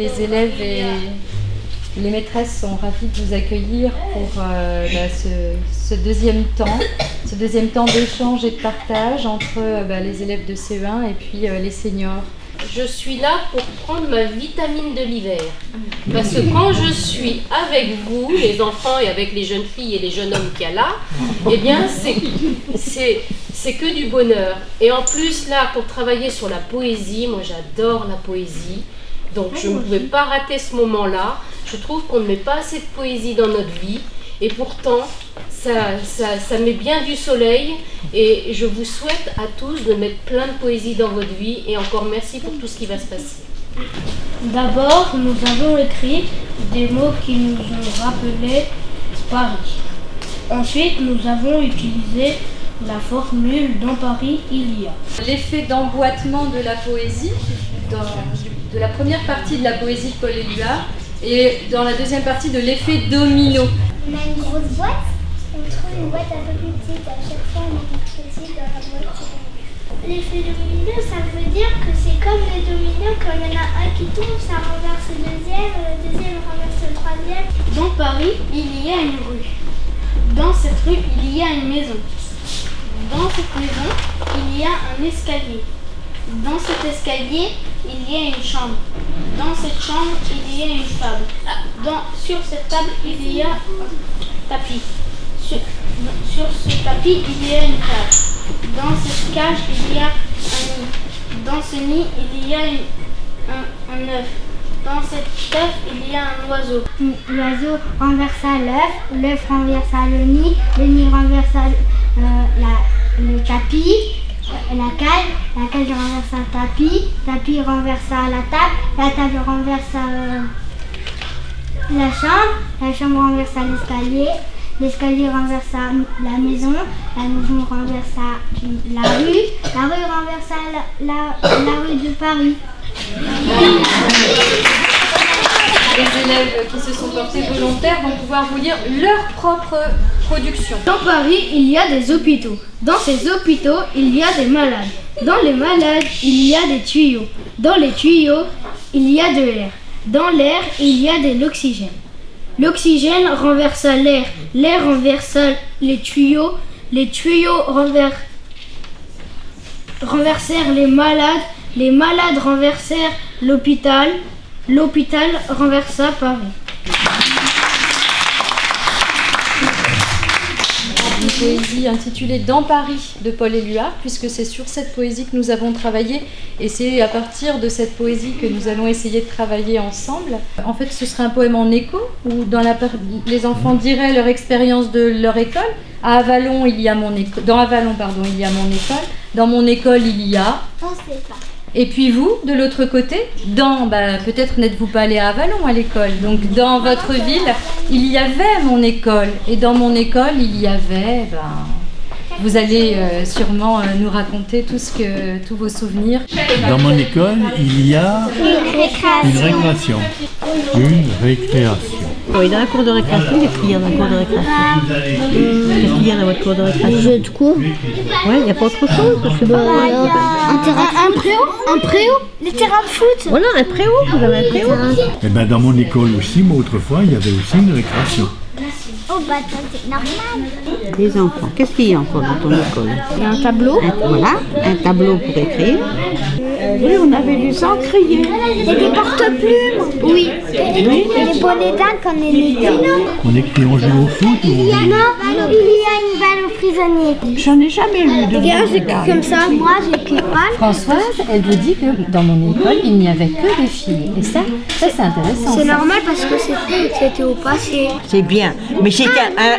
Les élèves et les maîtresses sont ravis de vous accueillir pour ce deuxième temps d'échange et de partage entre les élèves de CE1 et puis les seniors. Je suis là pour prendre ma vitamine de l'hiver. Parce que quand je suis avec vous, les enfants, et avec les jeunes filles et les jeunes hommes qu'il y a là, eh bien, c'est que du bonheur. Et en plus, là, pour travailler sur la poésie, moi j'adore la poésie. Donc je ne pouvais pas rater ce moment-là. Je trouve qu'on ne met pas assez de poésie dans notre vie. Et pourtant, ça met bien du soleil. Et je vous souhaite à tous de mettre plein de poésie dans votre vie. Et encore merci pour tout ce qui va se passer. D'abord, nous avons écrit des mots qui nous ont rappelé Paris. Ensuite, nous avons utilisé la formule « Dans Paris, il y a ». L'effet d'emboîtement de la poésie, de la première partie de la poésie de Paul Éluard, et dans la deuxième partie de l'effet domino. On a une grosse boîte, on trouve une boîte un peu plus petite, à chaque fois on met quelque chose dans la boîte. L'effet domino, ça veut dire que c'est comme les dominos, quand il y en a un qui tombe, ça renverse le deuxième renverse le troisième. Dans Paris, il y a une rue. Dans cette rue, il y a une maison. Dans cette maison, il y a un escalier. Dans cet escalier, il y a une chambre. Dans cette chambre, il y a une table. Sur cette table, il y a un tapis. Sur ce tapis, il y a une cage. Dans cette cage, il y a un nid. Dans ce nid, il y a un œuf. Dans cet œuf, il y a un oiseau. L'oiseau renversa l'œuf, l'œuf renversa le nid renversa le tapis. La cage renversa le tapis renversa la table renversa la chambre renversa l'escalier renversa la maison renversa la rue renversa la rue de Paris. Les élèves qui se sont portés volontaires vont pouvoir vous lire leur propre production. Dans Paris, il y a des hôpitaux. Dans ces hôpitaux, il y a des malades. Dans les malades, il y a des tuyaux. Dans les tuyaux, il y a de l'air. Dans l'air, il y a de l'oxygène. L'oxygène renversa l'air. L'air renversa les tuyaux. Les tuyaux renversèrent les malades. Les malades renversèrent l'hôpital. L'hôpital renversa Paris. Une poésie intitulée « Dans Paris » de Paul Éluard, puisque c'est sur cette poésie que nous avons travaillé et c'est à partir de cette poésie que nous allons essayer de travailler ensemble. En fait, ce serait un poème en écho où les enfants diraient leur expérience de leur école. À Avallon, il y a mon école. Dans Avallon, pardon, il y a mon école. Dans mon école, il y a. On sait pas. Et puis vous, de l'autre côté, peut-être n'êtes-vous pas allé à Avallon à l'école. Donc dans votre ville, il y avait mon école. Et dans mon école, il y avait... vous allez sûrement nous raconter tous vos souvenirs. Dans mon école, il y a une récréation. Une récréation. Oui, dans la cour de récréation, il y a prières dans la cour de récréation. Qu'est-ce qu'il y a dans votre cour de récréation? Jeu de cours. Oui, il n'y a pas autre chose, je sais pas. Un préau, les terrains de foot. Voilà, un préau, vous avez un préau. Et dans mon école aussi, mais autrefois, il y avait aussi une récréation. Oh ça c'est normal. Des enfants. Qu'est-ce qu'il y a encore dans ton école? Il y a un tableau. Voilà, un tableau pour écrire. Oui, on avait des encriers. Et des porte-plumes. Oui. Et des bonnets d'âne quand on est né. On écrit, on joue au foot ou Il y a une balle au prisonnier. J'en ai jamais lu de Regarde, comme ça. Moi, j'écris pas. Françoise, elle vous dit que dans mon école, il n'y avait que des filles. Et ça c'est intéressant. C'est normal parce que c'était au passé. C'est bien, mais c'est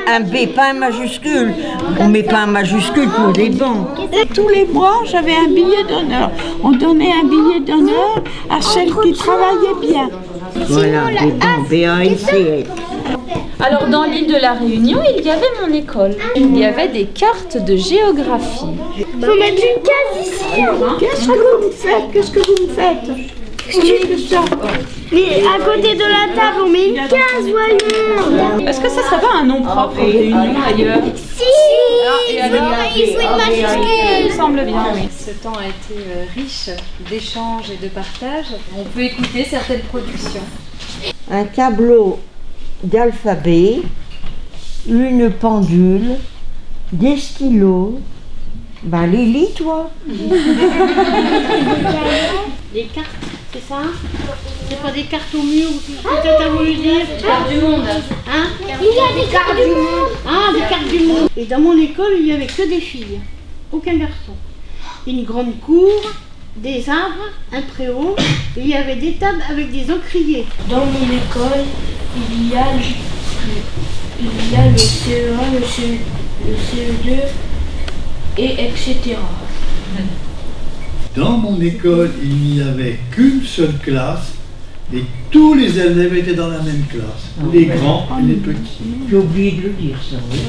un B, pas un majuscule. On ne met pas un majuscule pour des bancs. Tous les mois, j'avais un billet d'honneur. On donnait un billet d'honneur à celles qui travaillaient bien. Voilà, des bancs, B-A-N-C-L. Alors dans l'île de la Réunion, il y avait mon école. Il y avait des cartes de géographie. Faut mettre une case ici. Qu'est-ce que vous me faites? Qu'est-ce que vous me faites? Mais à côté de la table, on met une case, voyons. Est-ce que ça serait pas un nom propre en réunion ailleurs? Si. Et alors, il faut une majuscule. il me semble bien, oui. Ce temps a été riche d'échanges et de partage. On peut écouter certaines productions. Un tableau d'alphabet, une pendule, des stylos. Ben Lily, toi. Les cartes, c'est ça? C'est pas des cartes au mur ou tout ça, t'as voulu dire? Carte du monde. Hein? Il y a des cartes du monde. Ah, des cartes du monde. Et dans mon école, il n'y avait que des filles, aucun garçon. Une grande cour, des arbres, un préau, et il y avait des tables avec des encriers. Dans mon école, il y a le CE1, le CE2, et etc. Dans mon école, il n'y avait qu'une seule classe et tous les élèves étaient dans la même classe, les grands et les petits. J'ai oublié de le dire, ça, oui.